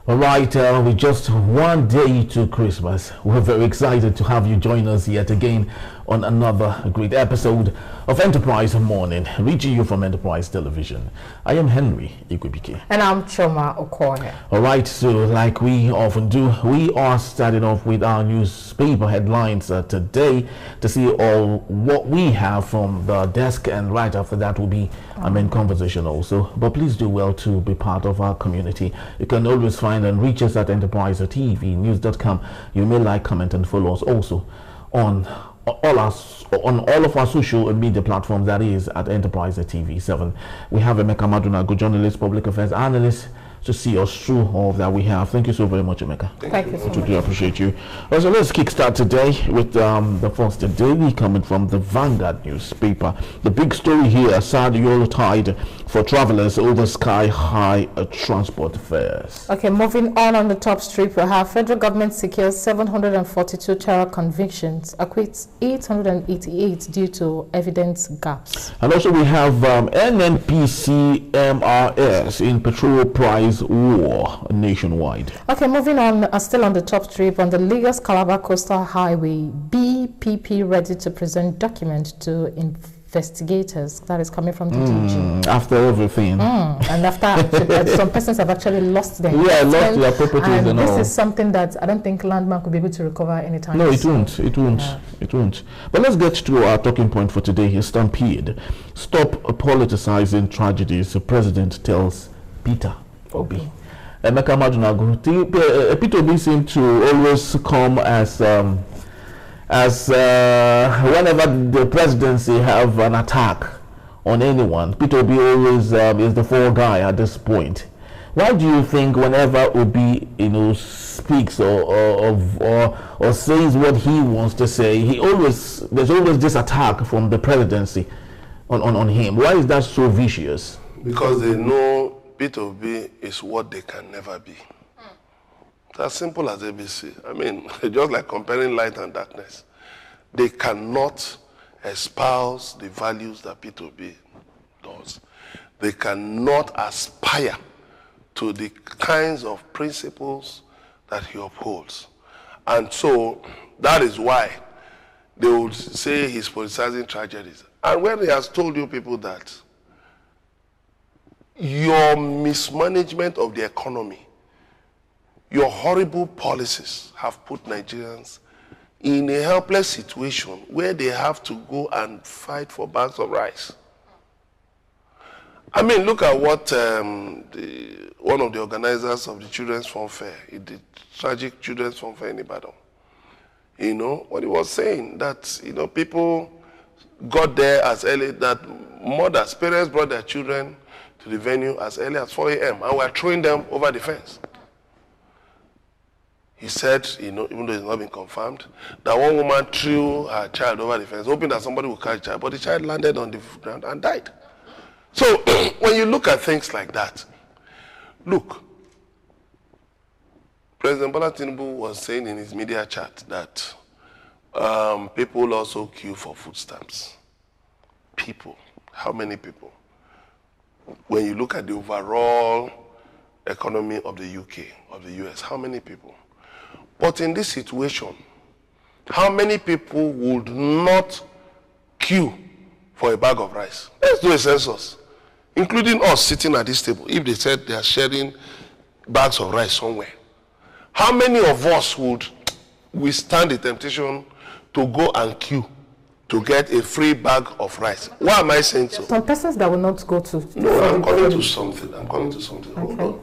All right, with just one day to Christmas, we're very excited to have you join us yet again on another great episode of Enterprise Morning, reaching you from Enterprise Television. I am Henry Igwebike. And I'm Choma Okoye. All right, so like we often do, we are starting off with our newspaper headlines today to see all what we have from the desk, and right after that will be a main conversation also. But please do well to be part of our community. You can always find and reach us at enterprisetvnews.com. You may like, comment, and follow us also on all of our social media platforms, that is at Enterprise TV7. We have Emeka Maduna, good journalist, public affairs analyst, to see us through all that we have. Thank you so very much, Emeka. Thank you so much. We appreciate you. Well, so let's kickstart today with the first daily coming from the Vanguard newspaper. The big story here: sad Euro tide for travelers over sky-high transport fares. Okay, moving on the top strip, we have federal government secures 742 terror convictions, acquits 888 due to evidence gaps. And also we have NNPC MRS in petrol price war nationwide. Okay, moving on, still on the top strip, on the Lagos Calabar Coastal Highway, BPP ready to present document to investigators. That is coming from the DG. After everything. And after some persons have actually lost their lost their properties and this all. is something that I don't think Landmark will be able to recover anytime No, soon. it won't. But let's get to our talking point for today here. Stampede. Stop politicizing tragedies, the president tells Peter Obi. Emeka Madunagu. Peter Obi seems to always come as whenever the presidency have an attack on anyone, Peter Obi always is the fall guy at this point. Why do you think whenever Obi speaks or says what he wants to say, there's always this attack from the presidency on him? Why is that so vicious? Because they know Peter Obi is what they can never be. It's as simple as ABC. I mean, just like comparing light and darkness. They cannot espouse the values that Peter Obi does. They cannot aspire to the kinds of principles that he upholds. And so that is why they would say he's politicizing tragedies. And when he has told you people that your mismanagement of the economy, your horrible policies have put Nigerians in a helpless situation where they have to go and fight for bags of rice. I mean, look at what one of the organizers of the Children's Fun Fair, the tragic Children's Fun Fair in Ibadan, what he was saying, that, people got there as early, that mothers, parents brought their children to the venue as early as 4 a.m. and were throwing them over the fence. He said, even though it's not been confirmed, that one woman threw her child over the fence, hoping that somebody would catch the child, but the child landed on the ground and died. So when you look at things like that, look, President Bola Tinubu was saying in his media chat that people also queue for food stamps. People. How many people? When you look at the overall economy of the UK, of the US, how many people? But in this situation, how many people would not queue for a bag of rice? Let's do a census, including us sitting at this table. If they said they are sharing bags of rice somewhere, how many of us would withstand the temptation to go and queue to get a free bag of rice? Why am I saying so? Some persons that will not go to... No, I'm coming to something. Okay. Hold on.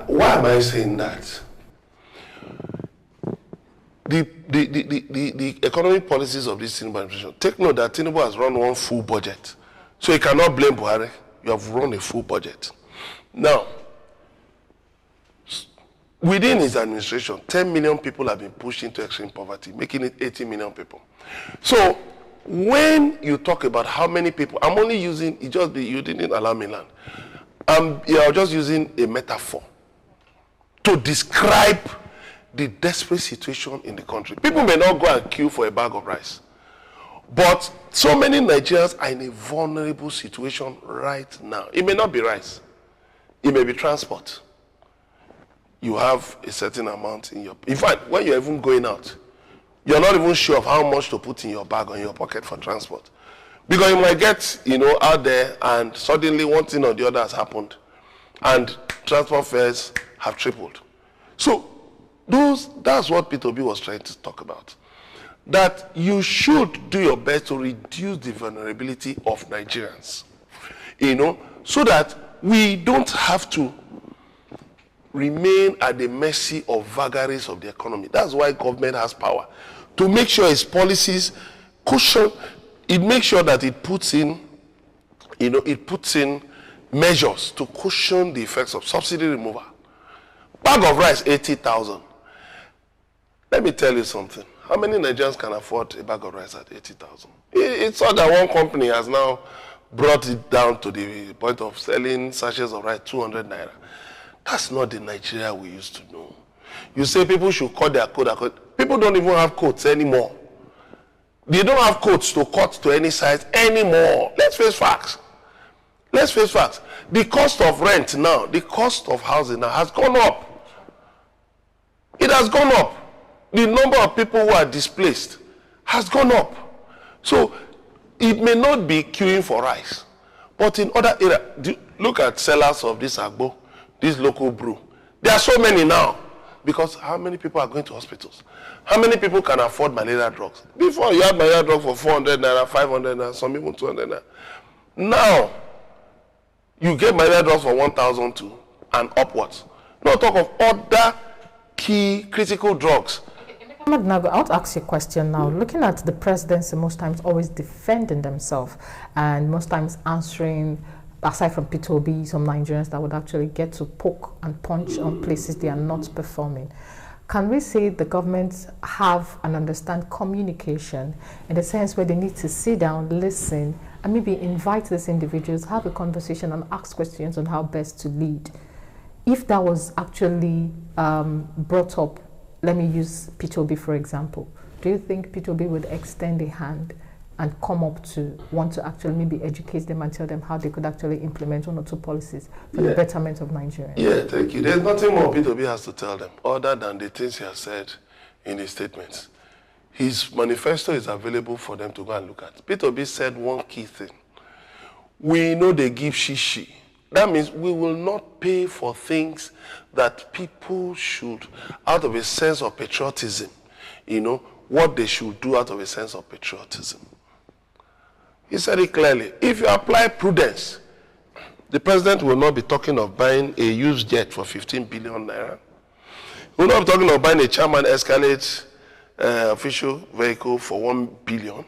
Why am I saying that? The economic policies of this Tinubu administration, take note that Tinubu has run one full budget. So you cannot blame Buhari. You have run a full budget. Now, within his administration, 10 million people have been pushed into extreme poverty, making it 80 million people. So when you talk about how many people, I'm only using, you didn't allow me land. You're just using a metaphor to describe the desperate situation in the country. People may not go and queue for a bag of rice, but so many Nigerians are in a vulnerable situation right now. It may not be rice. It may be transport. you have a certain amount in your... In fact, when you're even going out, you're not even sure of how much to put in your bag or in your pocket for transport. Because you might get, out there and suddenly one thing or the other has happened and transport fares have tripled. So that's what P2B was trying to talk about. That you should do your best to reduce the vulnerability of Nigerians, so that we don't have to remain at the mercy of vagaries of the economy. That's why government has power to make sure its policies cushion. It makes sure that it puts in measures to cushion the effects of subsidy removal. Bag of rice, 80,000. Let me tell you something. How many Nigerians can afford a bag of rice at 80,000? It's not that one company has now brought it down to the point of selling sachets of rice 200 naira. That's not the Nigeria we used to know. You say people should cut their coat. People don't even have coats anymore. They don't have coats to cut to any size anymore. Let's face facts. The cost of rent now, the cost of housing now has gone up. It has gone up. The number of people who are displaced has gone up. So it may not be queuing for rice, but in other areas, look at sellers of this agbo, this local brew. There are so many now, because how many people are going to hospitals? How many people can afford malaria drugs? Before, you had malaria drugs for 400 naira, 500 naira, some even 200 naira. Now, you get malaria drugs for 1,002 and upwards. Not talk of other key critical drugs. I want to ask you a question now. Looking at the presidency, most times always defending themselves and most times answering, aside from P2B, some Nigerians that would actually get to poke and punch on places they are not performing. Can we say the governments have and understand communication in the sense where they need to sit down, listen, and maybe invite these individuals, have a conversation and ask questions on how best to lead? If that was actually brought up, let me use P2B for example. Do you think P2B would extend a hand and come up to want to actually maybe educate them and tell them how they could actually implement one or two policies for the betterment of Nigeria? Yeah, thank you. There's nothing more P2B has to tell them other than the things he has said in his statements. His manifesto is available for them to go and look at. P2B said one key thing. We know they give shishi. That means we will not pay for things that people should, out of a sense of patriotism, what they should do out of a sense of patriotism. He said it clearly. If you apply prudence, the president will not be talking of buying a used jet for 15 billion naira. He will not be talking of buying a Chairman Escalade official vehicle for 1 billion.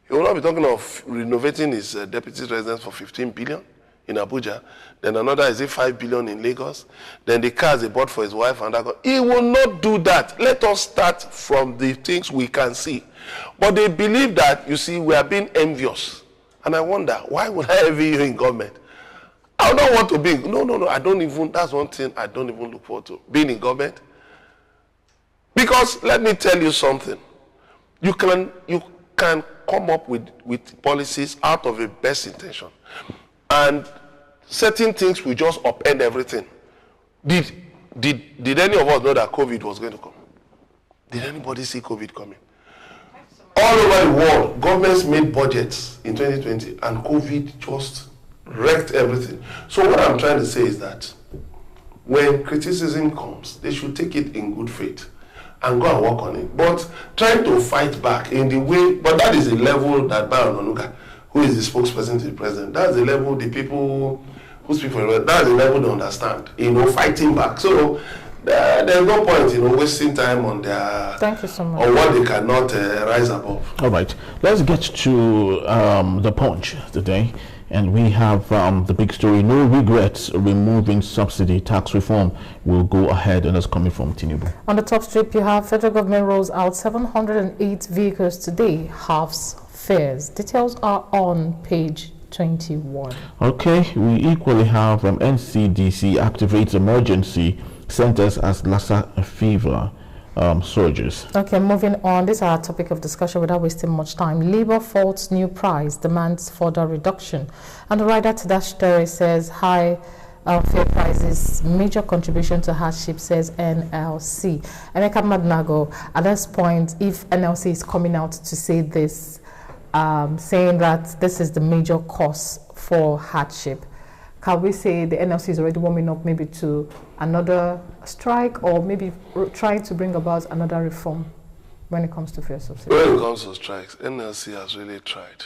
He will not be talking of renovating his deputy residence for 15 billion in Abuja. Then another is 5 billion in Lagos. Then the cars he bought for his wife and that. He will not do that. Let us start from the things we can see. But they believe that, you see, we are being envious. And I wonder, why would I envy you in government? I don't want to be. No. I don't even, that's one thing I don't even look forward to, being in government. Because let me tell you something. You can come up with policies out of a best intention. And certain things will just upend everything. Did any of us know that COVID was going to come? Did anybody see COVID coming? All over the world, governments made budgets in 2020 and COVID just wrecked everything. So what I'm trying to say is that when criticism comes, they should take it in good faith and go and work on it. But trying to fight back in the way, but that is the level that Baron Onuga, who is the spokesperson to the president, that's the level the people who speak for him, that's the level they understand, fighting back. So there's no point, wasting time on their, thank you so much, on what they cannot rise above. All right, let's get to the punch today. And we have the big story, no regrets, removing subsidy, tax reform will go ahead, and that's coming from Tinubu. On the top strip, you have federal government rolls out 708 vehicles today, halves fares. Details are on page 21. Okay, we equally have NCDC activates emergency centers as Lassa fever surges. Okay, moving on. This is our topic of discussion without wasting much time. Labour faults new price, demands further reduction. And the writer to that story says, high fuel prices, major contribution to hardship, says NLC. Emeka Madnago, at this point, if NLC is coming out to say this, saying that this is the major cause for hardship, can we say the NLC is already warming up maybe to another strike, or maybe trying to bring about another reform when it comes to fuel subsidy? When it comes to strikes, NLC has really tried,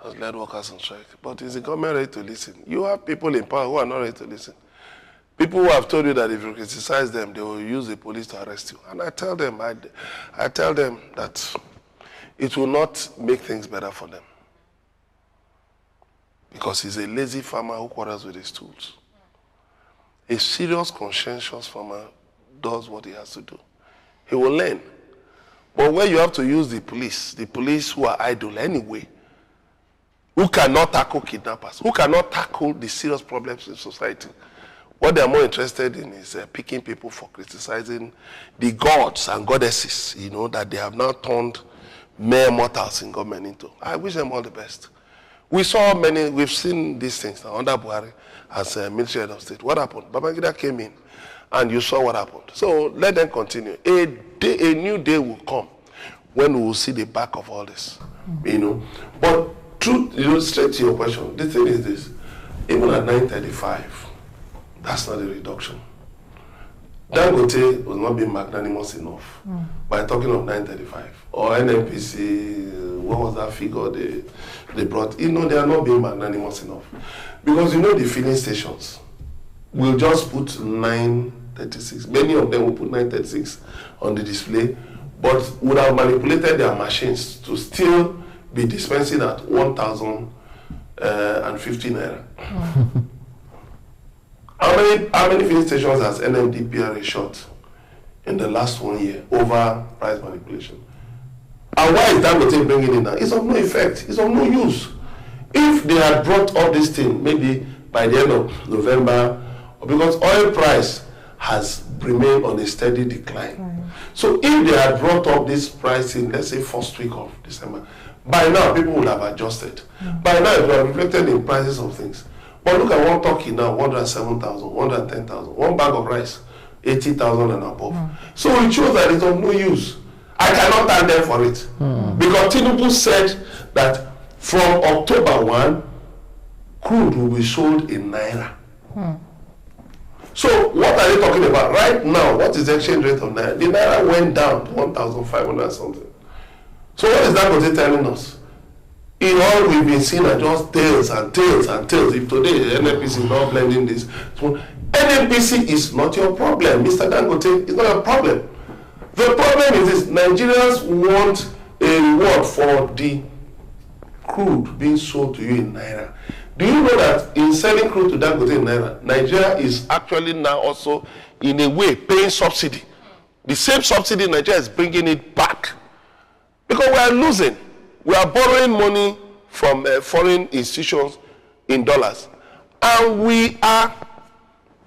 has led workers on strike. But is the government ready to listen? You have people in power who are not ready to listen. People who have told you that if you criticize them, they will use the police to arrest you. And I tell them, I tell them that it will not make things better for them. Because he's a lazy farmer who quarrels with his tools. A serious, conscientious farmer does what he has to do. He will learn. But when you have to use the police who are idle anyway, who cannot tackle kidnappers, who cannot tackle the serious problems in society, what they are more interested in is picking people for criticizing the gods and goddesses, that they have now turned mere mortals in government into. I wish them all the best. We've seen these things now under Buhari as Ministry Head of State. What happened? Babangida came in and you saw what happened. So let them continue. A new day will come when we will see the back of all this. But straight to your question, the thing is this, even at 935, that's not a reduction. Dangote was not being magnanimous enough by talking of 935. Or NNPC, what was that figure they brought? They are not being magnanimous enough. Because the filling stations will just put 936. Many of them will put 936 on the display, but would have manipulated their machines to still be dispensing at 1,050 naira. How many filling stations has NMDPRA shot in the last 1 year over price manipulation? And why is Dangote bringing it now? It's of no effect. It's of no use. If they had brought up this thing, maybe by the end of November, because oil price has remained on a steady decline. Right. So if they had brought up this pricing, let's say first week of December, by now people would have adjusted. By now it would have reflected in prices of things. But look at one turkey now, 107,000, 110,000. One bag of rice, 80,000 and above. So it shows that it's of no use. I cannot thank them for it. Because Tinubu said that from October 1, crude will be sold in Naira. So what are they talking about? Right now, what is the exchange rate of Naira? The Naira went down to 1,500 something. So what is that telling us? In all we've been seeing are just tales and tales and tales. If today the NNPC is not blending this, so NNPC is not your problem. Mr. Dangote is not your problem. The problem is this: Nigerians want a reward for the crude being sold to you in Naira. Do you know that in selling crude to Dangote in Naira, Nigeria is actually now also in a way paying subsidy? The same subsidy Nigeria is bringing it back. Because we are losing. We are borrowing money from foreign institutions in dollars. And we are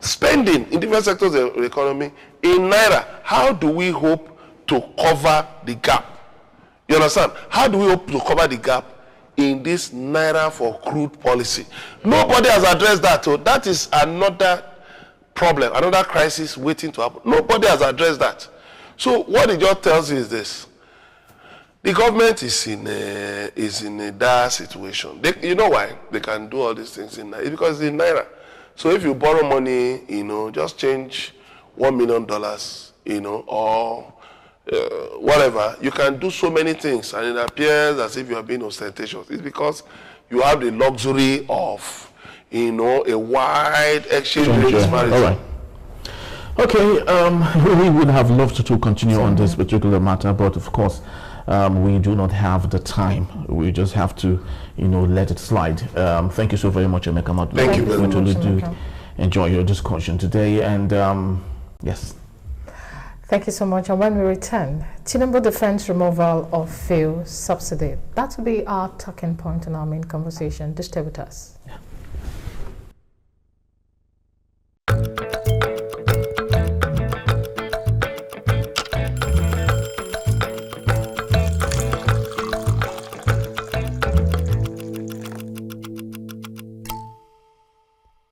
spending in different sectors of the economy in Naira. How do we hope to cover the gap? You understand? How do we hope to cover the gap in this Naira for crude policy? Nobody has addressed that. So that is another problem, another crisis waiting to happen. Nobody has addressed that. So what it just tells you is this: the government is in a dire situation. You know why they can do all these things in Naira? It's because it's in Naira. So if you borrow money, just change $1 million, or whatever, you can do so many things, and it appears as if you are being ostentatious. It's because you have the luxury of, a wide exchange rate disparity. All right. Okay, we would have loved to continue on this particular matter, but of course, we do not have the time. We just have to, let it slide. Thank you so very much, Emeka. Thank you very much. We really do enjoy your discussion today, and yes. Thank you so much. And when we return, Tinubu defends removal of fuel subsidy. That will be our talking point in our main conversation. Just stay with us. Yeah.